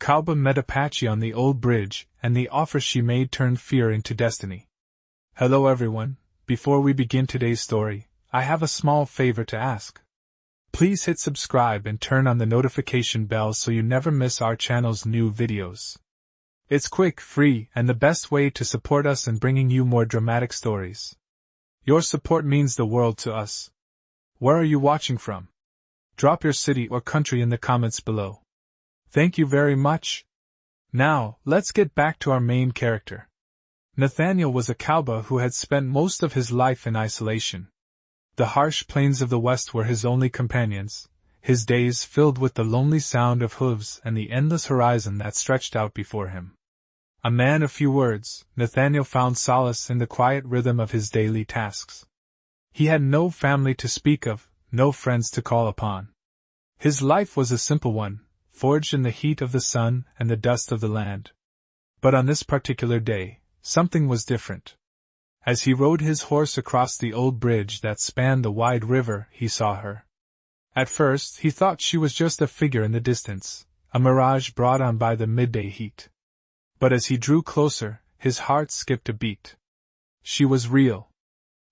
Cowboy met Apache on the old bridge, and the offer she made turned fear into destiny. Hello everyone, before we begin today's story, I have a small favor to ask. Please hit subscribe and turn on the notification bell so you never miss our channel's new videos. It's quick, free, and the best way to support us in bringing you more dramatic stories. Your support means the world to us. Where are you watching from? Drop your city or country in the comments below. Thank you very much. Now, let's get back to our main character. Nathaniel was a cowboy who had spent most of his life in isolation. The harsh plains of the West were his only companions, his days filled with the lonely sound of hooves and the endless horizon that stretched out before him. A man of few words, Nathaniel found solace in the quiet rhythm of his daily tasks. He had no family to speak of, no friends to call upon. His life was a simple one, forged in the heat of the sun and the dust of the land. But on this particular day, something was different. As he rode his horse across the old bridge that spanned the wide river, he saw her. At first, he thought she was just a figure in the distance, a mirage brought on by the midday heat. But as he drew closer, his heart skipped a beat. She was real.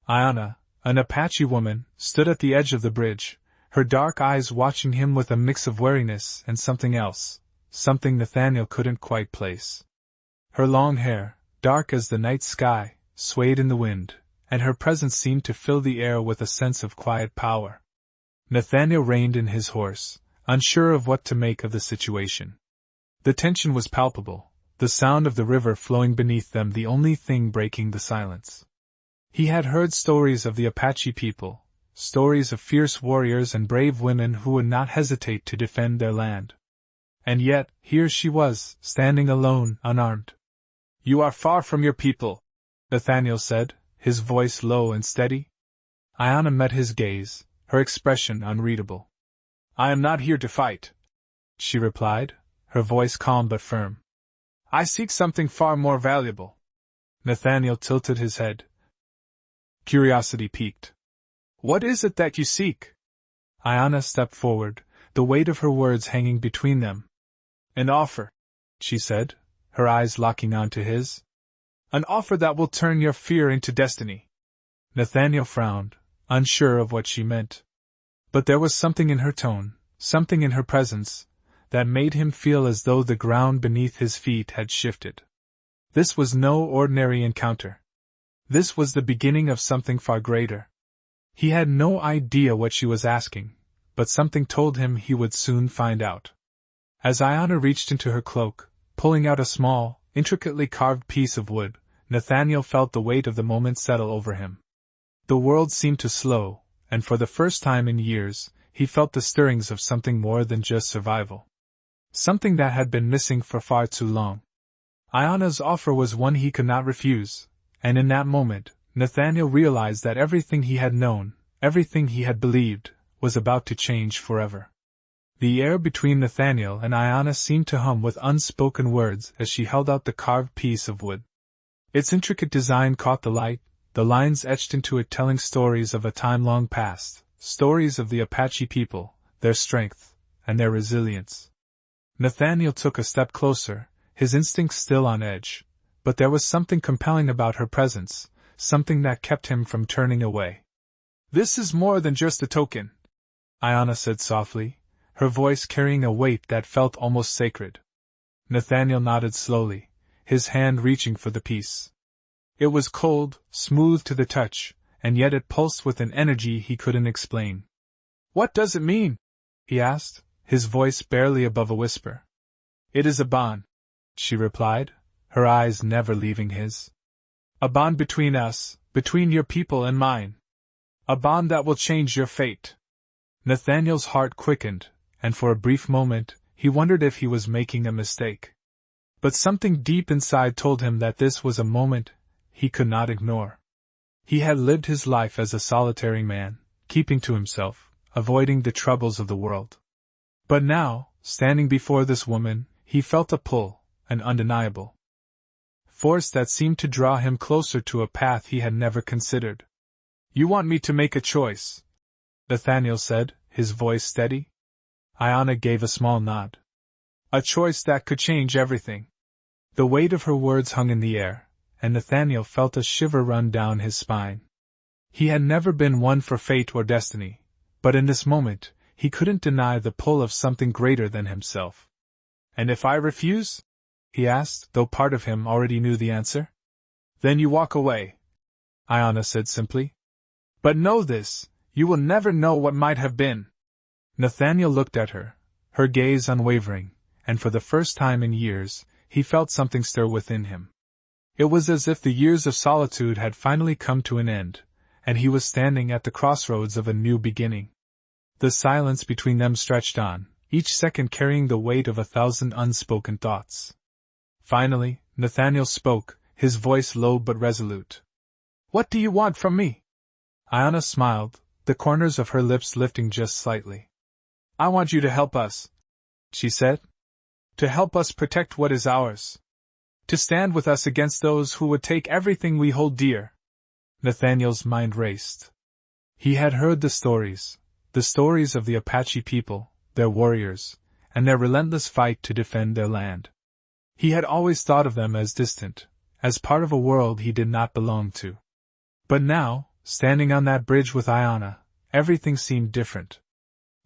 Ayanna, an Apache woman, stood at the edge of the bridge, her dark eyes watching him with a mix of wariness and something else, something Nathaniel couldn't quite place. Her long hair, dark as the night sky, swayed in the wind, and her presence seemed to fill the air with a sense of quiet power. Nathaniel reined in his horse, unsure of what to make of the situation. The tension was palpable, the sound of the river flowing beneath them the only thing breaking the silence. He had heard stories of the Apache people, stories of fierce warriors and brave women who would not hesitate to defend their land. And yet, here she was, standing alone, unarmed. "You are far from your people," Nathaniel said, his voice low and steady. Ayanna met his gaze, her expression unreadable. "I am not here to fight," she replied, her voice calm but firm. "I seek something far more valuable." Nathaniel tilted his head. Curiosity piqued. "What is it that you seek?" Ayanna stepped forward, the weight of her words hanging between them. "An offer," she said, her eyes locking onto his. "An offer that will turn your fear into destiny." Nathaniel frowned, unsure of what she meant. But there was something in her tone, something in her presence, that made him feel as though the ground beneath his feet had shifted. This was no ordinary encounter. This was the beginning of something far greater. He had no idea what she was asking, but something told him he would soon find out. As Ayanna reached into her cloak, pulling out a small, intricately carved piece of wood, Nathaniel felt the weight of the moment settle over him. The world seemed to slow, and for the first time in years, he felt the stirrings of something more than just survival. Something that had been missing for far too long. Ayanna's offer was one he could not refuse, and in that moment, Nathaniel realized that everything he had known, everything he had believed, was about to change forever. The air between Nathaniel and Ayanna seemed to hum with unspoken words as she held out the carved piece of wood. Its intricate design caught the light, the lines etched into it telling stories of a time long past, stories of the Apache people, their strength, and their resilience. Nathaniel took a step closer, his instincts still on edge, but there was something compelling about her presence, something that kept him from turning away. "This is more than just a token," Ayanna said softly, her voice carrying a weight that felt almost sacred. Nathaniel nodded slowly, his hand reaching for the piece. It was cold, smooth to the touch, and yet it pulsed with an energy he couldn't explain. "What does it mean?" he asked, his voice barely above a whisper. "It is a bond," she replied, her eyes never leaving his. "A bond between us, between your people and mine. A bond that will change your fate." Nathaniel's heart quickened, and for a brief moment, he wondered if he was making a mistake. But something deep inside told him that this was a moment he could not ignore. He had lived his life as a solitary man, keeping to himself, avoiding the troubles of the world. But now, standing before this woman, he felt a pull, an undeniable force that seemed to draw him closer to a path he had never considered. "You want me to make a choice?" Nathaniel said, his voice steady. Ayanna gave a small nod. A choice that could change everything. The weight of her words hung in the air, and Nathaniel felt a shiver run down his spine. He had never been one for fate or destiny, but in this moment, he couldn't deny the pull of something greater than himself. And if I refuse? He asked, though part of him already knew the answer. Then you walk away, Iona said simply. But know this, you will never know what might have been. Nathaniel looked at her, her gaze unwavering, and for the first time in years, he felt something stir within him. It was as if the years of solitude had finally come to an end, and he was standing at the crossroads of a new beginning. The silence between them stretched on, each second carrying the weight of 1,000 unspoken thoughts. Finally, Nathaniel spoke, his voice low but resolute. What do you want from me? Iona smiled, the corners of her lips lifting just slightly. I want you to help us, she said. To help us protect what is ours. To stand with us against those who would take everything we hold dear. Nathaniel's mind raced. He had heard the stories of the Apache people, their warriors, and their relentless fight to defend their land. He had always thought of them as distant, as part of a world he did not belong to. But now, standing on that bridge with Iona, everything seemed different.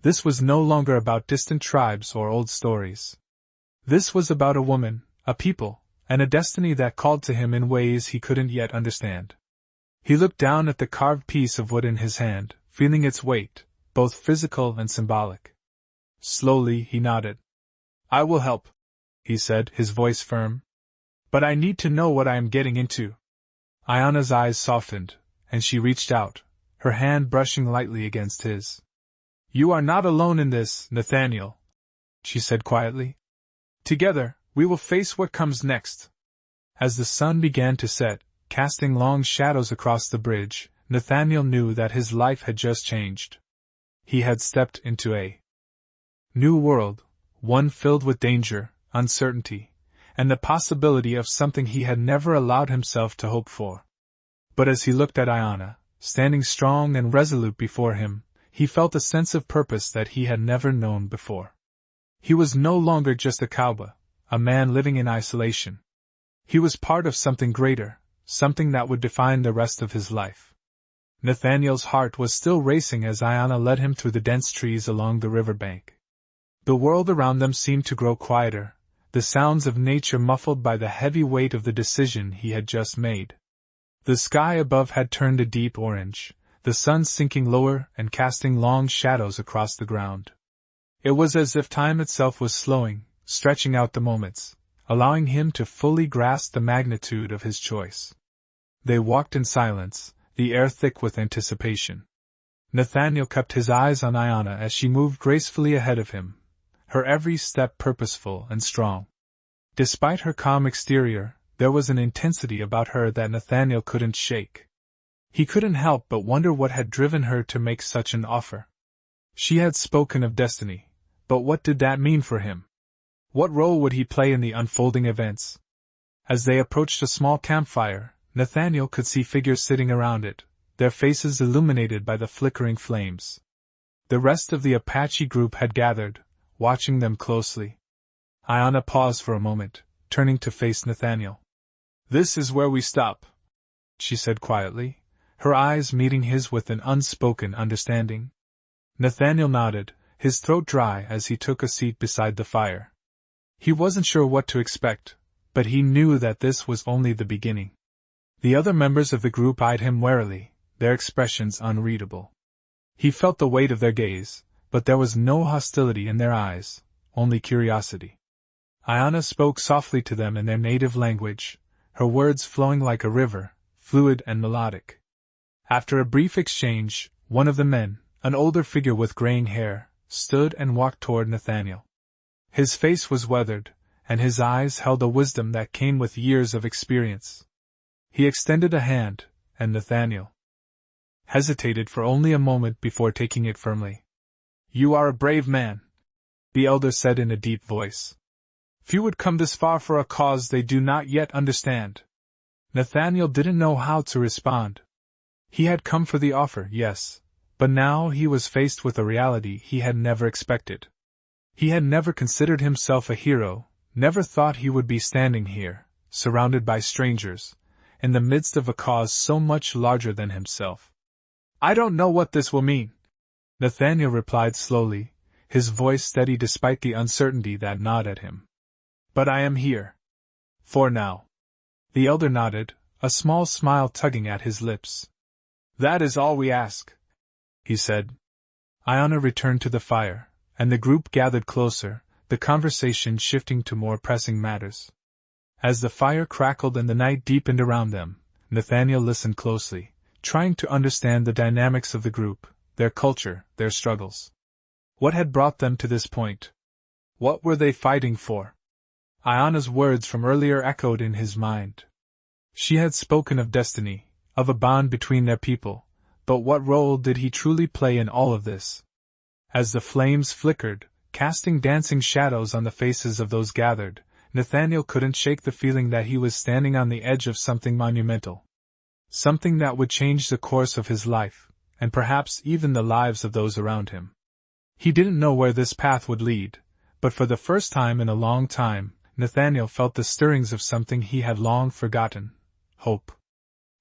This was no longer about distant tribes or old stories. This was about a woman, a people, and a destiny that called to him in ways he couldn't yet understand. He looked down at the carved piece of wood in his hand, feeling its weight, both physical and symbolic. Slowly he nodded. I will help, he said, his voice firm. But I need to know what I am getting into. Iona's eyes softened, and she reached out, her hand brushing lightly against his. You are not alone in this, Nathaniel, she said quietly. Together, we will face what comes next. As the sun began to set, casting long shadows across the bridge, Nathaniel knew that his life had just changed. He had stepped into a new world, one filled with danger, uncertainty, and the possibility of something he had never allowed himself to hope for. But as he looked at Iona, standing strong and resolute before him, he felt a sense of purpose that he had never known before. He was no longer just a cowboy, a man living in isolation. He was part of something greater, something that would define the rest of his life. Nathaniel's heart was still racing as Iona led him through the dense trees along the riverbank. The world around them seemed to grow quieter, the sounds of nature muffled by the heavy weight of the decision he had just made. The sky above had turned a deep orange, the sun sinking lower and casting long shadows across the ground. It was as if time itself was slowing, stretching out the moments, allowing him to fully grasp the magnitude of his choice. They walked in silence, the air thick with anticipation. Nathaniel kept his eyes on Iona as she moved gracefully ahead of him, her every step purposeful and strong. Despite her calm exterior, there was an intensity about her that Nathaniel couldn't shake. He couldn't help but wonder what had driven her to make such an offer. She had spoken of destiny, but what did that mean for him? What role would he play in the unfolding events? As they approached a small campfire, Nathaniel could see figures sitting around it, their faces illuminated by the flickering flames. The rest of the Apache group had gathered, watching them closely. Iona paused for a moment, turning to face Nathaniel. This is where we stop, she said quietly, her eyes meeting his with an unspoken understanding. Nathaniel nodded, his throat dry as he took a seat beside the fire. He wasn't sure what to expect, but he knew that this was only the beginning. The other members of the group eyed him warily, their expressions unreadable. He felt the weight of their gaze, but there was no hostility in their eyes, only curiosity. Iona spoke softly to them in their native language, her words flowing like a river, fluid and melodic. After a brief exchange, one of the men, an older figure with graying hair, stood and walked toward Nathaniel. His face was weathered, and his eyes held a wisdom that came with years of experience. He extended a hand, and Nathaniel hesitated for only a moment before taking it firmly. You are a brave man, the elder said in a deep voice. Few would come this far for a cause they do not yet understand. Nathaniel didn't know how to respond. He had come for the offer, yes, but now he was faced with a reality he had never expected. He had never considered himself a hero, never thought he would be standing here, surrounded by strangers, in the midst of a cause so much larger than himself. "I don't know what this will mean," Nathaniel replied slowly, his voice steady despite the uncertainty that gnawed at him. "But I am here. For now." The elder nodded, a small smile tugging at his lips. "That is all we ask," he said. Iona returned to the fire, and the group gathered closer, the conversation shifting to more pressing matters. As the fire crackled and the night deepened around them, Nathaniel listened closely, trying to understand the dynamics of the group, their culture, their struggles. What had brought them to this point? What were they fighting for? Iona's words from earlier echoed in his mind. She had spoken of destiny, of a bond between their people, but what role did he truly play in all of this? As the flames flickered, casting dancing shadows on the faces of those gathered, Nathaniel couldn't shake the feeling that he was standing on the edge of something monumental. Something that would change the course of his life, and perhaps even the lives of those around him. He didn't know where this path would lead, but for the first time in a long time, Nathaniel felt the stirrings of something he had long forgotten: hope.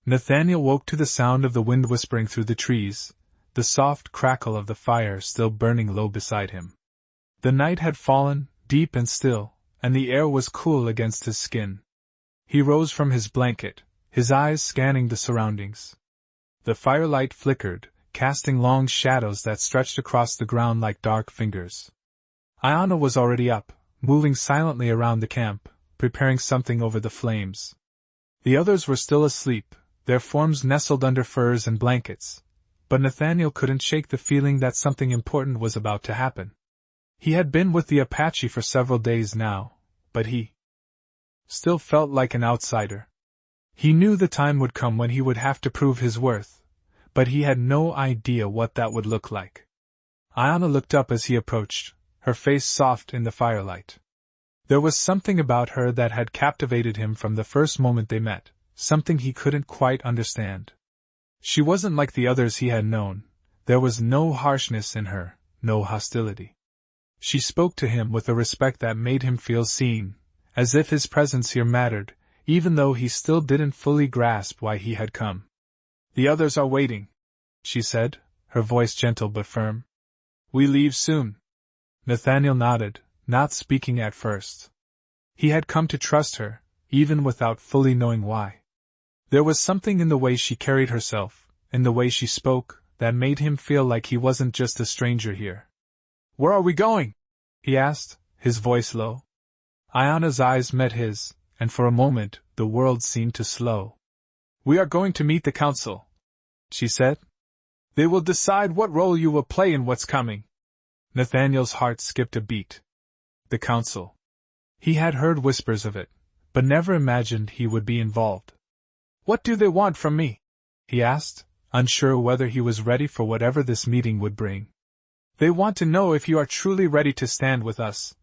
Nathaniel woke to the sound of the wind whispering through the trees, the soft crackle of the fire still burning low beside him. The night had fallen, deep and still, and the air was cool against his skin. He rose from his blanket, his eyes scanning the surroundings. The firelight flickered, casting long shadows that stretched across the ground like dark fingers. Iona was already up, moving silently around the camp, preparing something over the flames. The others were still asleep, their forms nestled under furs and blankets, but Nathaniel couldn't shake the feeling that something important was about to happen. He had been with the Apache for several days now, but he still felt like an outsider. He knew the time would come when he would have to prove his worth, but he had no idea what that would look like. Iona looked up as he approached, her face soft in the firelight. There was something about her that had captivated him from the first moment they met, something he couldn't quite understand. She wasn't like the others he had known, there was no harshness in her, no hostility. She spoke to him with a respect that made him feel seen, as if his presence here mattered, even though he still didn't fully grasp why he had come. "The others are waiting," she said, her voice gentle but firm. "We leave soon." Nathaniel nodded, not speaking at first. He had come to trust her, even without fully knowing why. There was something in the way she carried herself, in the way she spoke, that made him feel like he wasn't just a stranger here. "Where are we going?" he asked, his voice low. Iona's eyes met his, and for a moment the world seemed to slow. "We are going to meet the council," she said. "They will decide what role you will play in what's coming." Nathaniel's heart skipped a beat. The council. He had heard whispers of it, but never imagined he would be involved. "What do they want from me?" he asked, unsure whether he was ready for whatever this meeting would bring. "They want to know if you are truly ready to stand with us,"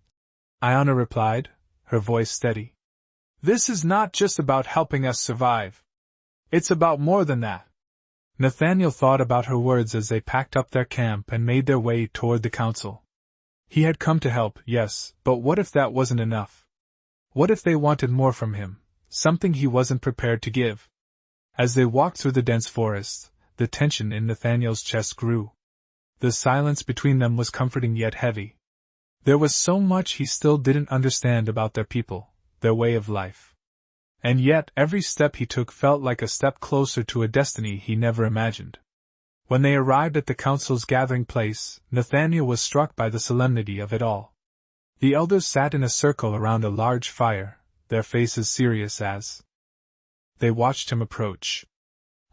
Iona replied, her voice steady. "This is not just about helping us survive. It's about more than that." Nathaniel thought about her words as they packed up their camp and made their way toward the council. He had come to help, yes, but what if that wasn't enough? What if they wanted more from him, something he wasn't prepared to give? As they walked through the dense forest, the tension in Nathaniel's chest grew. The silence between them was comforting yet heavy. There was so much he still didn't understand about their people, their way of life. And yet every step he took felt like a step closer to a destiny he never imagined. When they arrived at the council's gathering place, Nathaniel was struck by the solemnity of it all. The elders sat in a circle around a large fire, their faces serious as they watched him approach.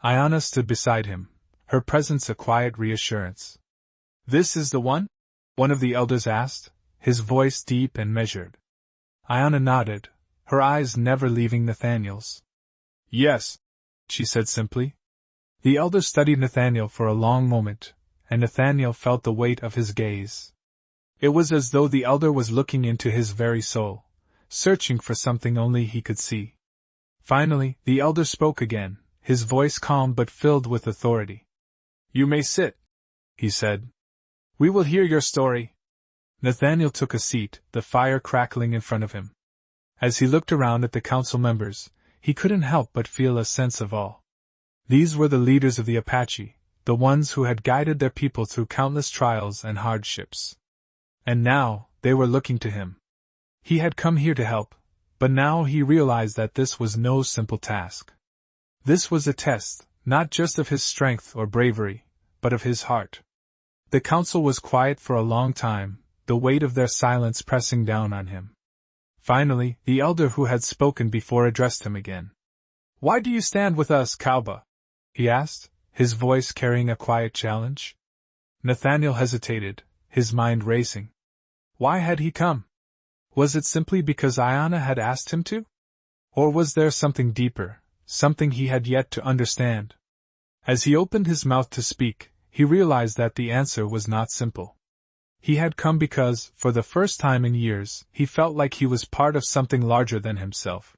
Iona stood beside him, her presence a quiet reassurance. "This is the one?" one of the elders asked, his voice deep and measured. Iona nodded, her eyes never leaving Nathaniel's. "Yes," she said simply. The elder studied Nathaniel for a long moment, and Nathaniel felt the weight of his gaze. It was as though the elder was looking into his very soul, searching for something only he could see. Finally, the elder spoke again, his voice calm but filled with authority. "You may sit," he said. "We will hear your story." Nathaniel took a seat, the fire crackling in front of him. As he looked around at the council members, he couldn't help but feel a sense of awe. These were the leaders of the Apache, the ones who had guided their people through countless trials and hardships. And now, they were looking to him. He had come here to help, but now he realized that this was no simple task. This was a test, not just of his strength or bravery, but of his heart. The council was quiet for a long time, the weight of their silence pressing down on him. Finally, the elder who had spoken before addressed him again. "Why do you stand with us, Cowboy?" he asked, his voice carrying a quiet challenge. Nathaniel hesitated, his mind racing. Why had he come? Was it simply because Ayanna had asked him to? Or was there something deeper, something he had yet to understand? As he opened his mouth to speak, he realized that the answer was not simple. He had come because, for the first time in years, he felt like he was part of something larger than himself.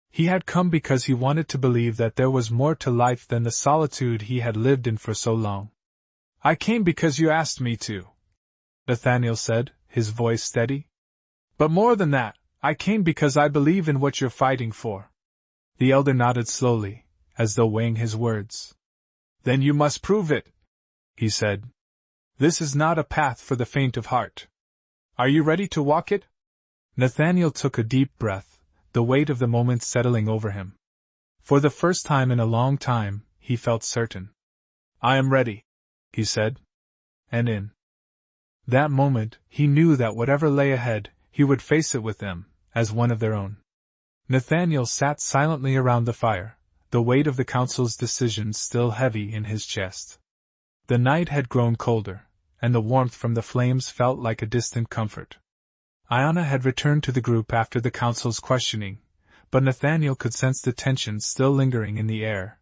He had come because he wanted to believe that there was more to life than the solitude he had lived in for so long. "I came because you asked me to," Nathaniel said, his voice steady. "But more than that, I came because I believe in what you're fighting for." The elder nodded slowly, as though weighing his words. "Then you must prove it," he said. "This is not a path for the faint of heart. Are you ready to walk it?" Nathaniel took a deep breath, the weight of the moment settling over him. For the first time in a long time, he felt certain. "I am ready," he said. And in that moment, he knew that whatever lay ahead, he would face it with them, as one of their own. Nathaniel sat silently around the fire, the weight of the council's decision still heavy in his chest. The night had grown colder, and the warmth from the flames felt like a distant comfort. Ayanna had returned to the group after the council's questioning, but Nathaniel could sense the tension still lingering in the air.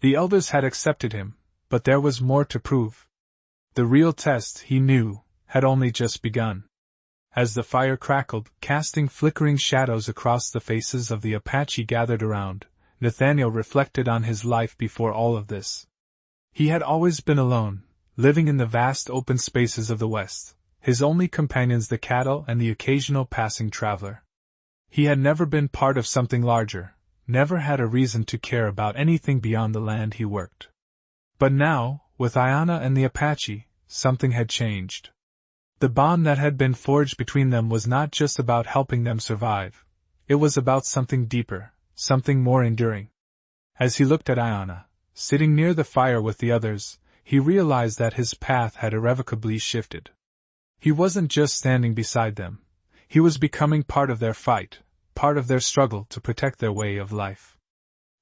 The elders had accepted him, but there was more to prove. The real test, he knew, had only just begun. As the fire crackled, casting flickering shadows across the faces of the Apache gathered around, Nathaniel reflected on his life before all of this. He had always been alone, living in the vast open spaces of the West, his only companions the cattle and the occasional passing traveler. He had never been part of something larger, never had a reason to care about anything beyond the land he worked. But now, with Ayanna and the Apache, something had changed. The bond that had been forged between them was not just about helping them survive, it was about something deeper, something more enduring. As he looked at Ayanna, sitting near the fire with the others, he realized that his path had irrevocably shifted. He wasn't just standing beside them, he was becoming part of their fight, part of their struggle to protect their way of life.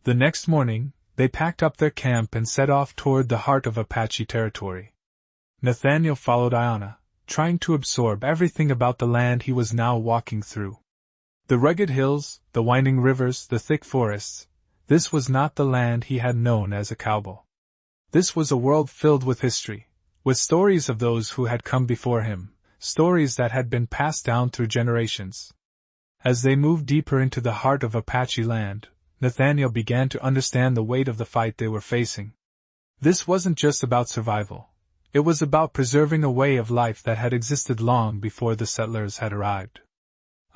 The next morning, they packed up their camp and set off toward the heart of Apache territory. Nathaniel followed Ayanna, trying to absorb everything about the land he was now walking through. The rugged hills, the winding rivers, the thick forests, this was not the land he had known as a cowboy. This was a world filled with history, with stories of those who had come before him, stories that had been passed down through generations. As they moved deeper into the heart of Apache land, Nathaniel began to understand the weight of the fight they were facing. This wasn't just about survival. It was about preserving a way of life that had existed long before the settlers had arrived.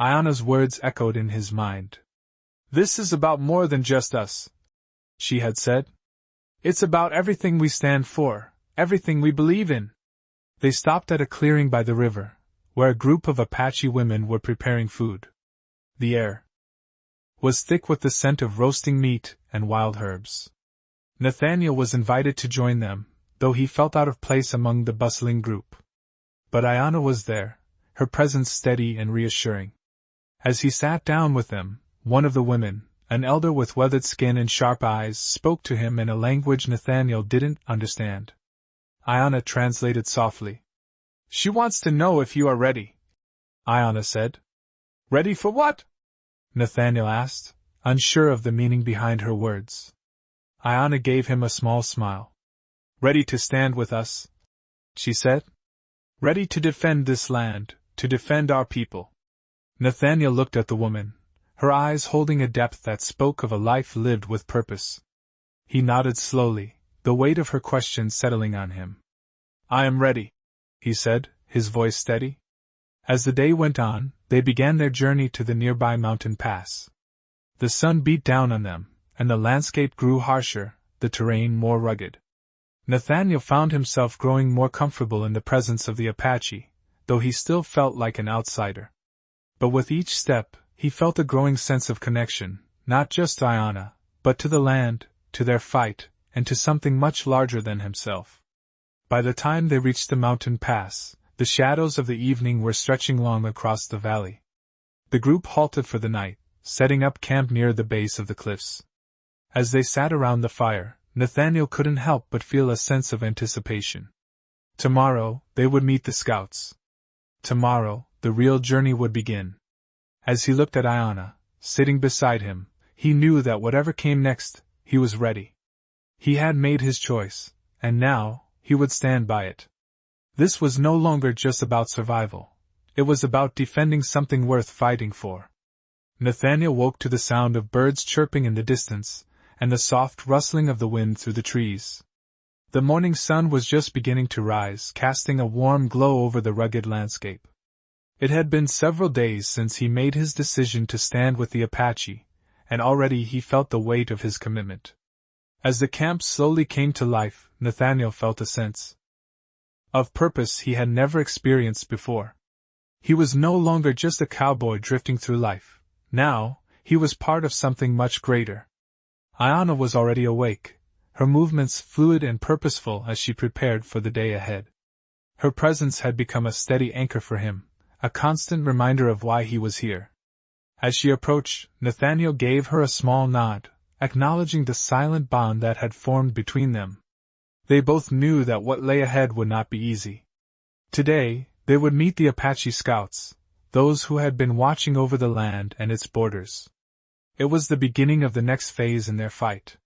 Ayanna's words echoed in his mind. "This is about more than just us," she had said. "It's about everything we stand for, everything we believe in." They stopped at a clearing by the river, where a group of Apache women were preparing food. The air was thick with the scent of roasting meat and wild herbs. Nathaniel was invited to join them, though he felt out of place among the bustling group. But Ayanna was there, her presence steady and reassuring. As he sat down with them, one of the women, an elder with weathered skin and sharp eyes, spoke to him in a language Nathaniel didn't understand. Ayanna translated softly. "She wants to know if you are ready," Ayanna said. "Ready for what?" Nathaniel asked, unsure of the meaning behind her words. Ayanna gave him a small smile. "Ready to stand with us," she said. "Ready to defend this land, to defend our people." Nathaniel looked at the woman, her eyes holding a depth that spoke of a life lived with purpose. He nodded slowly, the weight of her question settling on him. "I am ready," he said, his voice steady. As the day went on, they began their journey to the nearby mountain pass. The sun beat down on them, and the landscape grew harsher, the terrain more rugged. Nathaniel found himself growing more comfortable in the presence of the Apache, though he still felt like an outsider. But with each step, he felt a growing sense of connection, not just to Ayanna, but to the land, to their fight, and to something much larger than himself. By the time they reached the mountain pass, the shadows of the evening were stretching long across the valley. The group halted for the night, setting up camp near the base of the cliffs. As they sat around the fire, Nathaniel couldn't help but feel a sense of anticipation. Tomorrow, they would meet the scouts. Tomorrow, the real journey would begin. As he looked at Ayanna, sitting beside him, he knew that whatever came next, he was ready. He had made his choice, and now, he would stand by it. This was no longer just about survival. It was about defending something worth fighting for. Nathaniel woke to the sound of birds chirping in the distance, and the soft rustling of the wind through the trees. The morning sun was just beginning to rise, casting a warm glow over the rugged landscape. It had been several days since he made his decision to stand with the Apache, and already he felt the weight of his commitment. As the camp slowly came to life, Nathaniel felt a sense of purpose he had never experienced before. He was no longer just a cowboy drifting through life. Now, he was part of something much greater. Ayanna was already awake, her movements fluid and purposeful as she prepared for the day ahead. Her presence had become a steady anchor for him, a constant reminder of why he was here. As she approached, Nathaniel gave her a small nod, acknowledging the silent bond that had formed between them. They both knew that what lay ahead would not be easy. Today, they would meet the Apache scouts, those who had been watching over the land and its borders. It was the beginning of the next phase in their fight.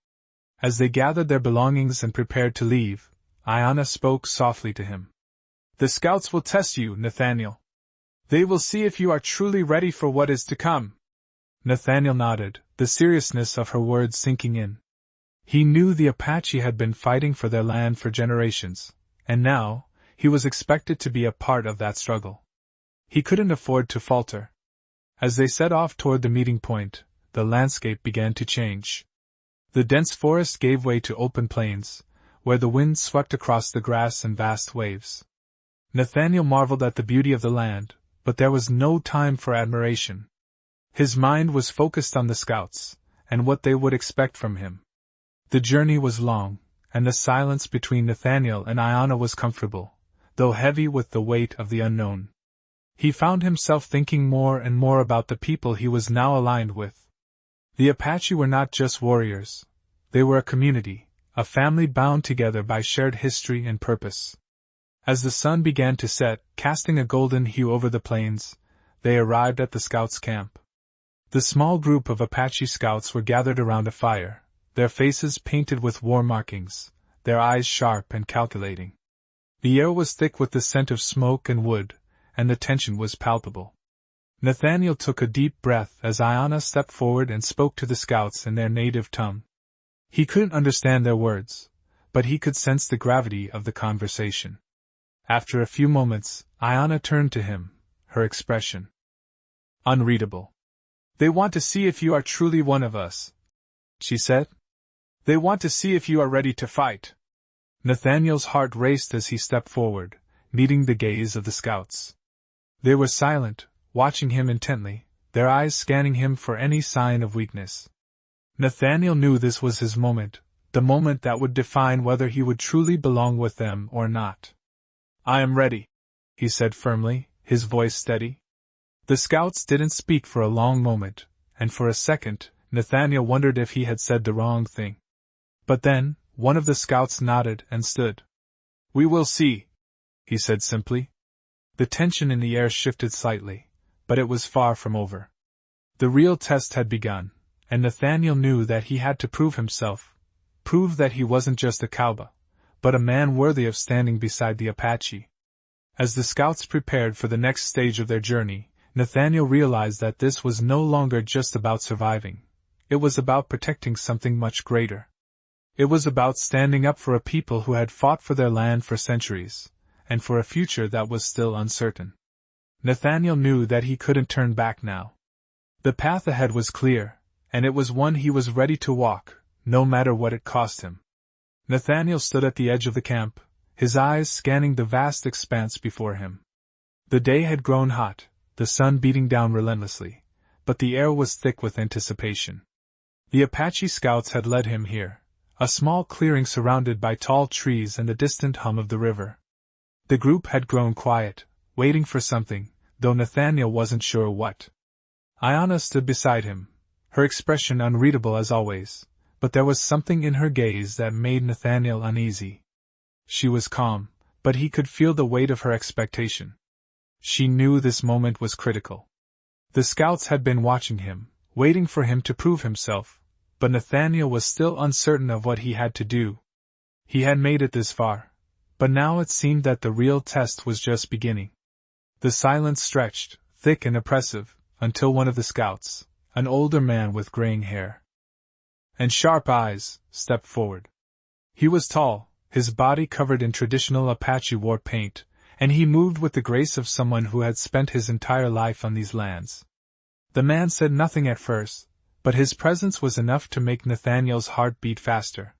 As they gathered their belongings and prepared to leave, Ayanna spoke softly to him. "The scouts will test you, Nathaniel. They will see if you are truly ready for what is to come." Nathaniel nodded, the seriousness of her words sinking in. He knew the Apache had been fighting for their land for generations, and now, he was expected to be a part of that struggle. He couldn't afford to falter. As they set off toward the meeting point, the landscape began to change. The dense forest gave way to open plains, where the wind swept across the grass in vast waves. Nathaniel marveled at the beauty of the land, but there was no time for admiration. His mind was focused on the scouts, and what they would expect from him. The journey was long, and the silence between Nathaniel and Ayanna was comfortable, though heavy with the weight of the unknown. He found himself thinking more and more about the people he was now aligned with. The Apache were not just warriors. They were a community, a family bound together by shared history and purpose. As the sun began to set, casting a golden hue over the plains, they arrived at the scouts' camp. The small group of Apache scouts were gathered around a fire, their faces painted with war markings, their eyes sharp and calculating. The air was thick with the scent of smoke and wood, and the tension was palpable. Nathaniel took a deep breath as Ayanna stepped forward and spoke to the scouts in their native tongue. He couldn't understand their words, but he could sense the gravity of the conversation. After a few moments, Ayanna turned to him, her expression unreadable. "They want to see if you are truly one of us," she said. "They want to see if you are ready to fight." Nathaniel's heart raced as he stepped forward, meeting the gaze of the scouts. They were silent, watching him intently, their eyes scanning him for any sign of weakness. Nathaniel knew this was his moment, the moment that would define whether he would truly belong with them or not. "I am ready," he said firmly, his voice steady. The scouts didn't speak for a long moment, and for a second, Nathaniel wondered if he had said the wrong thing. But then, one of the scouts nodded and stood. "We will see," he said simply. The tension in the air shifted slightly, but it was far from over. The real test had begun, and Nathaniel knew that he had to prove himself, prove that he wasn't just a cowboy, but a man worthy of standing beside the Apache. As the scouts prepared for the next stage of their journey, Nathaniel realized that this was no longer just about surviving. It was about protecting something much greater. It was about standing up for a people who had fought for their land for centuries, and for a future that was still uncertain. Nathaniel knew that he couldn't turn back now. The path ahead was clear, and it was one he was ready to walk, no matter what it cost him. Nathaniel stood at the edge of the camp, his eyes scanning the vast expanse before him. The day had grown hot, the sun beating down relentlessly, but the air was thick with anticipation. The Apache scouts had led him here, a small clearing surrounded by tall trees and the distant hum of the river. The group had grown quiet, waiting for something, though Nathaniel wasn't sure what. Ayanna stood beside him, her expression unreadable as always, but there was something in her gaze that made Nathaniel uneasy. She was calm, but he could feel the weight of her expectation. She knew this moment was critical. The scouts had been watching him, waiting for him to prove himself, but Nathaniel was still uncertain of what he had to do. He had made it this far, but now it seemed that the real test was just beginning. The silence stretched, thick and oppressive, until one of the scouts, an older man with graying hair and sharp eyes, stepped forward. He was tall, his body covered in traditional Apache war paint, and he moved with the grace of someone who had spent his entire life on these lands. The man said nothing at first, but his presence was enough to make Nathaniel's heart beat faster.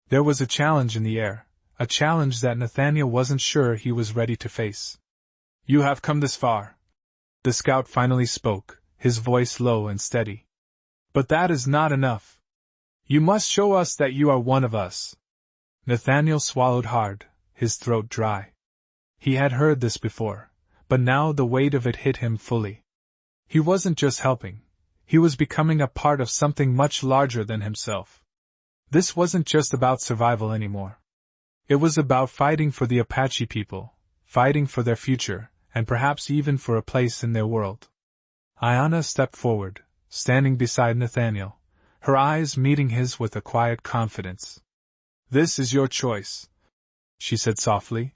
There was a challenge in the air, a challenge that Nathaniel wasn't sure he was ready to face. "You have come this far," the scout finally spoke, his voice low and steady. "But that is not enough. You must show us that you are one of us." Nathaniel swallowed hard, his throat dry. He had heard this before, but now the weight of it hit him fully. He wasn't just helping, he was becoming a part of something much larger than himself. This wasn't just about survival anymore. It was about fighting for the Apache people, fighting for their future, and perhaps even for a place in their world. Ayanna stepped forward, standing beside Nathaniel, her eyes meeting his with a quiet confidence. "This is your choice," she said softly.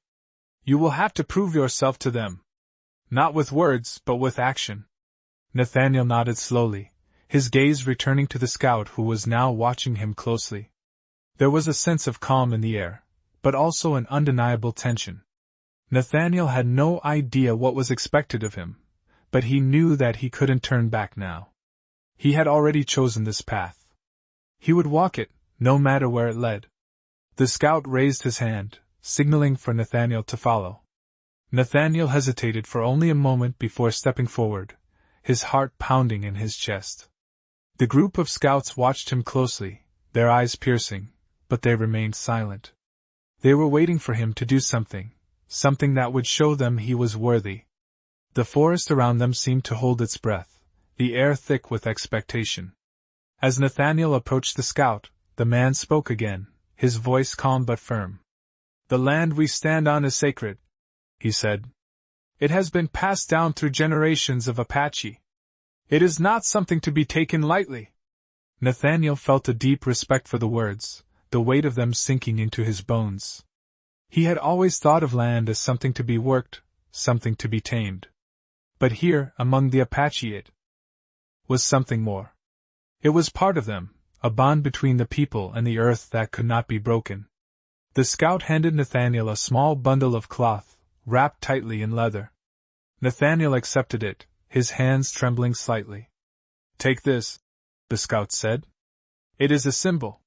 "You will have to prove yourself to them. Not with words, but with action." Nathaniel nodded slowly, his gaze returning to the scout who was now watching him closely. There was a sense of calm in the air, but also an undeniable tension. Nathaniel had no idea what was expected of him, but he knew that he couldn't turn back now. He had already chosen this path. He would walk it, no matter where it led. The scout raised his hand, signaling for Nathaniel to follow. Nathaniel hesitated for only a moment before stepping forward, his heart pounding in his chest. The group of scouts watched him closely, their eyes piercing, but they remained silent. They were waiting for him to do something that would show them he was worthy. The forest around them seemed to hold its breath, the air thick with expectation. As Nathaniel approached the scout, the man spoke again, his voice calm but firm. "The land we stand on is sacred," he said. "It has been passed down through generations of Apache. It is not something to be taken lightly." Nathaniel felt a deep respect for the words, the weight of them sinking into his bones. He had always thought of land as something to be worked, something to be tamed. But here, among the Apache, it was something more. It was part of them, a bond between the people and the earth that could not be broken. The scout handed Nathaniel a small bundle of cloth, wrapped tightly in leather. Nathaniel accepted it, his hands trembling slightly. "Take this," the scout said. "It is a symbol.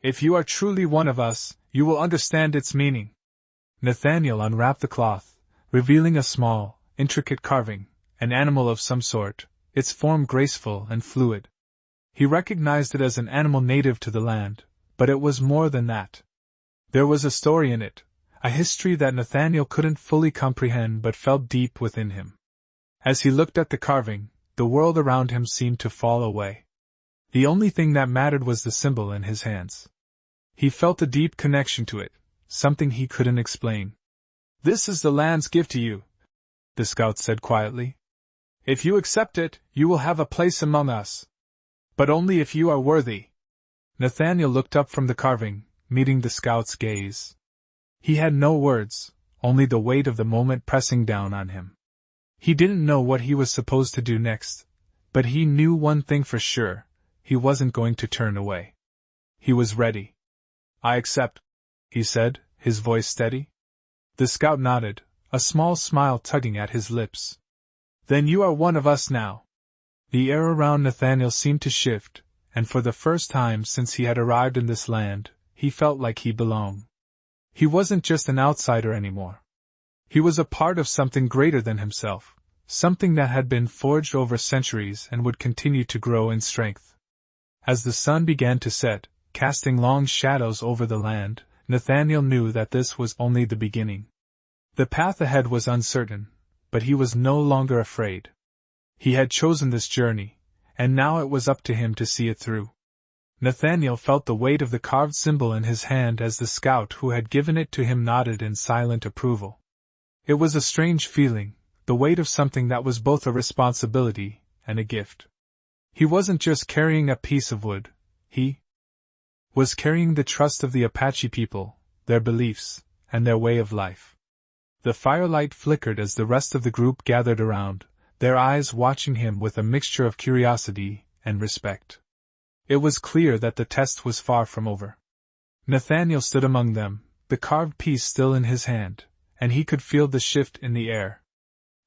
If you are truly one of us, you will understand its meaning." Nathaniel unwrapped the cloth, revealing a small, intricate carving, an animal of some sort, its form graceful and fluid. He recognized it as an animal native to the land, but it was more than that. There was a story in it, a history that Nathaniel couldn't fully comprehend but felt deep within him. As he looked at the carving, the world around him seemed to fall away. The only thing that mattered was the symbol in his hands. He felt a deep connection to it, something he couldn't explain. "This is the land's gift to you," the scout said quietly. "If you accept it, you will have a place among us. But only if you are worthy." Nathaniel looked up from the carving, meeting the scout's gaze. He had no words, only the weight of the moment pressing down on him. He didn't know what he was supposed to do next, but he knew one thing for sure, he wasn't going to turn away. He was ready. "I accept," he said, his voice steady. The scout nodded, a small smile tugging at his lips. Then you are one of us now. The air around Nathaniel seemed to shift, and for the first time since he had arrived in this land, he felt like he belonged. He wasn't just an outsider anymore. He was a part of something greater than himself, something that had been forged over centuries and would continue to grow in strength. As the sun began to set, casting long shadows over the land, Nathaniel knew that this was only the beginning. The path ahead was uncertain, but he was no longer afraid. He had chosen this journey, and now it was up to him to see it through. Nathaniel felt the weight of the carved symbol in his hand as the scout who had given it to him nodded in silent approval. It was a strange feeling, the weight of something that was both a responsibility and a gift. He wasn't just carrying a piece of wood, he was carrying the trust of the Apache people, their beliefs, and their way of life. The firelight flickered as the rest of the group gathered around, their eyes watching him with a mixture of curiosity and respect. It was clear that the test was far from over. Nathaniel stood among them, the carved piece still in his hand, and he could feel the shift in the air.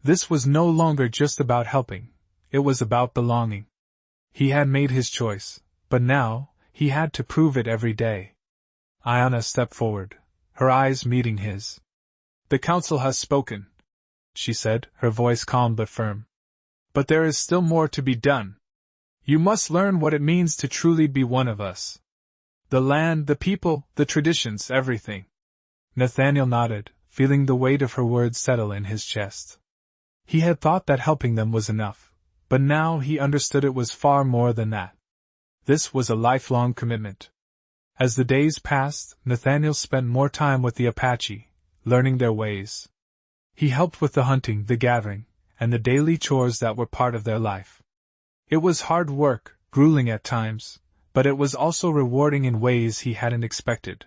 This was no longer just about helping, it was about belonging. He had made his choice, but now, he had to prove it every day. Ayanna stepped forward, her eyes meeting his. "The council has spoken," she said, her voice calm but firm. "But there is still more to be done. You must learn what it means to truly be one of us. The land, the people, the traditions, everything." Nathaniel nodded, feeling the weight of her words settle in his chest. He had thought that helping them was enough, but now he understood it was far more than that. This was a lifelong commitment. As the days passed, Nathaniel spent more time with the Apache, learning their ways. He helped with the hunting, the gathering, and the daily chores that were part of their life. It was hard work, grueling at times, but it was also rewarding in ways he hadn't expected.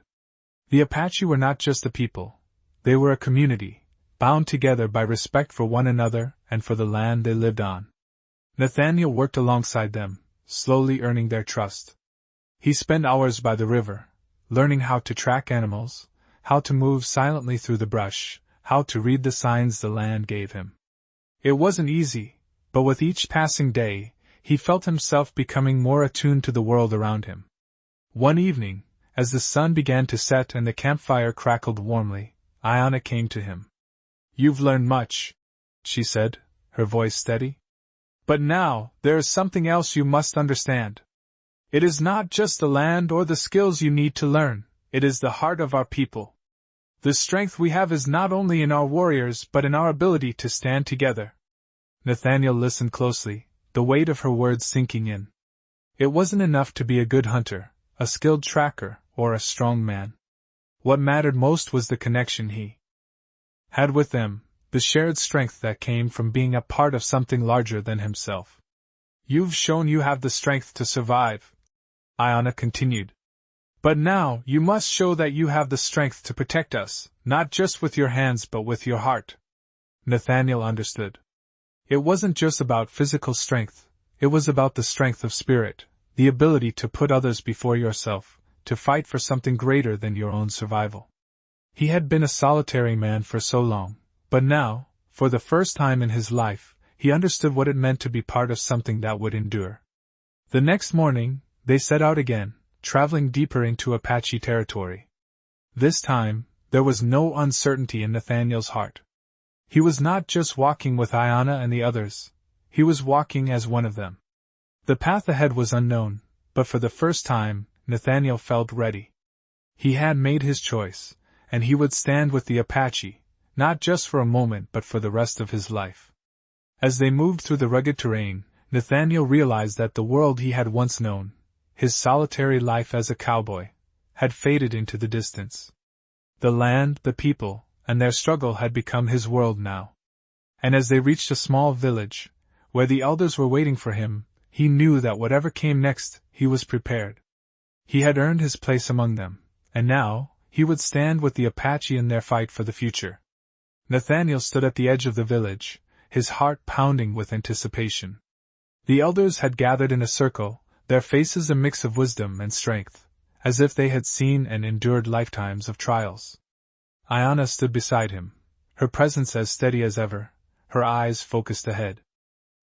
The Apache were not just a people, they were a community, bound together by respect for one another and for the land they lived on. Nathaniel worked alongside them, slowly earning their trust. He spent hours by the river, learning how to track animals, how to move silently through the brush, how to read the signs the land gave him. It wasn't easy, but with each passing day, he felt himself becoming more attuned to the world around him. One evening, as the sun began to set and the campfire crackled warmly, Ayanna came to him. "You've learned much," she said, her voice steady. "But now, there is something else you must understand. It is not just the land or the skills you need to learn, it is the heart of our people. The strength we have is not only in our warriors but in our ability to stand together." Nathaniel listened closely, the weight of her words sinking in. It wasn't enough to be a good hunter, a skilled tracker, or a strong man. What mattered most was the connection he had with them, the shared strength that came from being a part of something larger than himself. "You've shown you have the strength to survive," Ayanna continued. "But now, you must show that you have the strength to protect us, not just with your hands but with your heart." Nathaniel understood. It wasn't just about physical strength, it was about the strength of spirit, the ability to put others before yourself, to fight for something greater than your own survival. He had been a solitary man for so long, but now, for the first time in his life, he understood what it meant to be part of something that would endure. The next morning, they set out again, traveling deeper into Apache territory. This time, there was no uncertainty in Nathaniel's heart. He was not just walking with Ayanna and the others, he was walking as one of them. The path ahead was unknown, but for the first time, Nathaniel felt ready. He had made his choice, and he would stand with the Apache, not just for a moment but for the rest of his life. As they moved through the rugged terrain, Nathaniel realized that the world he had once known, his solitary life as a cowboy, had faded into the distance. The land, the people, and their struggle had become his world now. And as they reached a small village, where the elders were waiting for him, he knew that whatever came next, he was prepared. He had earned his place among them, and now, he would stand with the Apache in their fight for the future. Nathaniel stood at the edge of the village, his heart pounding with anticipation. The elders had gathered in a circle, their faces a mix of wisdom and strength, as if they had seen and endured lifetimes of trials. Ayanna stood beside him, her presence as steady as ever, her eyes focused ahead.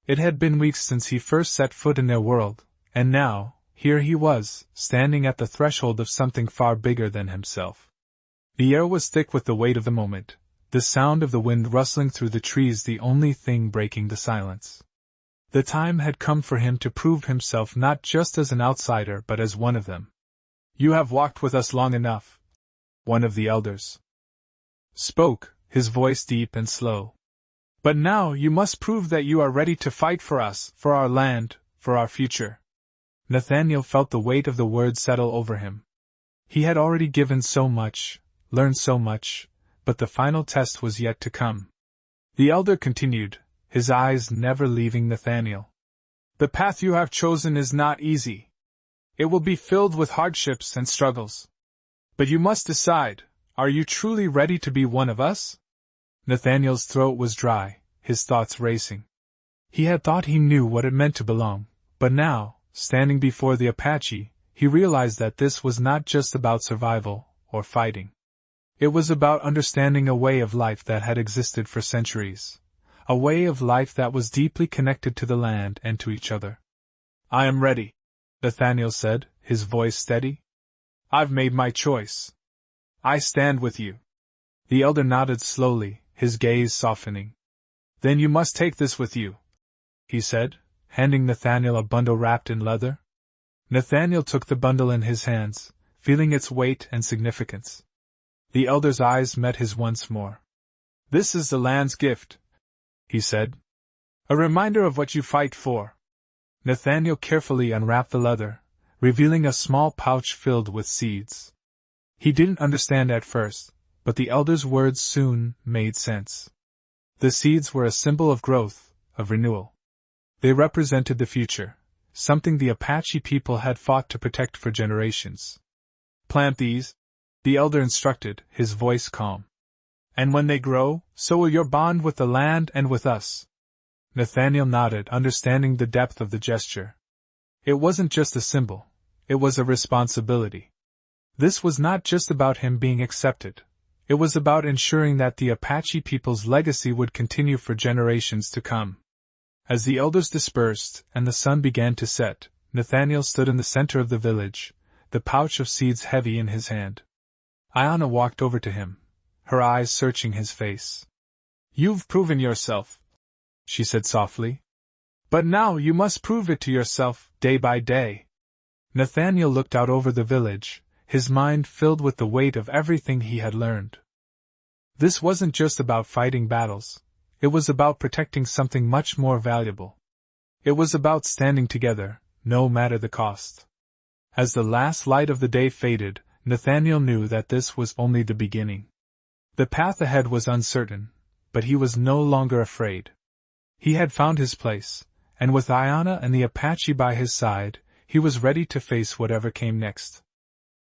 It had been weeks since he first set foot in their world, and now, here he was, standing at the threshold of something far bigger than himself. The air was thick with the weight of the moment, the sound of the wind rustling through the trees the only thing breaking the silence. The time had come for him to prove himself not just as an outsider but as one of them. "You have walked with us long enough," one of the elders spoke, his voice deep and slow. "But now you must prove that you are ready to fight for us, for our land, for our future." Nathaniel felt the weight of the words settle over him. He had already given so much, learned so much, but the final test was yet to come. The elder continued, his eyes never leaving Nathaniel. "The path you have chosen is not easy. It will be filled with hardships and struggles. But you must decide, are you truly ready to be one of us?" Nathaniel's throat was dry, his thoughts racing. He had thought he knew what it meant to belong, but now, standing before the Apache, he realized that this was not just about survival, or fighting. It was about understanding a way of life that had existed for centuries. A way of life that was deeply connected to the land and to each other. "I am ready," Nathaniel said, his voice steady. "I've made my choice. I stand with you." The elder nodded slowly, his gaze softening. "Then you must take this with you," he said, handing Nathaniel a bundle wrapped in leather. Nathaniel took the bundle in his hands, feeling its weight and significance. The elder's eyes met his once more. "This is the land's gift," he said. "A reminder of what you fight for." Nathaniel carefully unwrapped the leather, revealing a small pouch filled with seeds. He didn't understand at first, but the elder's words soon made sense. The seeds were a symbol of growth, of renewal. They represented the future, something the Apache people had fought to protect for generations. "Plant these," the elder instructed, his voice calm. "And when they grow, so will your bond with the land and with us." Nathaniel nodded, understanding the depth of the gesture. It wasn't just a symbol, it was a responsibility. This was not just about him being accepted. It was about ensuring that the Apache people's legacy would continue for generations to come. As the elders dispersed and the sun began to set, Nathaniel stood in the center of the village, the pouch of seeds heavy in his hand. Ayanna walked over to him, her eyes searching his face. "You've proven yourself," she said softly. "But now you must prove it to yourself, day by day." Nathaniel looked out over the village, his mind filled with the weight of everything he had learned. This wasn't just about fighting battles, it was about protecting something much more valuable. It was about standing together, no matter the cost. As the last light of the day faded, Nathaniel knew that this was only the beginning. The path ahead was uncertain, but he was no longer afraid. He had found his place, and with Ayanna and the Apache by his side, he was ready to face whatever came next.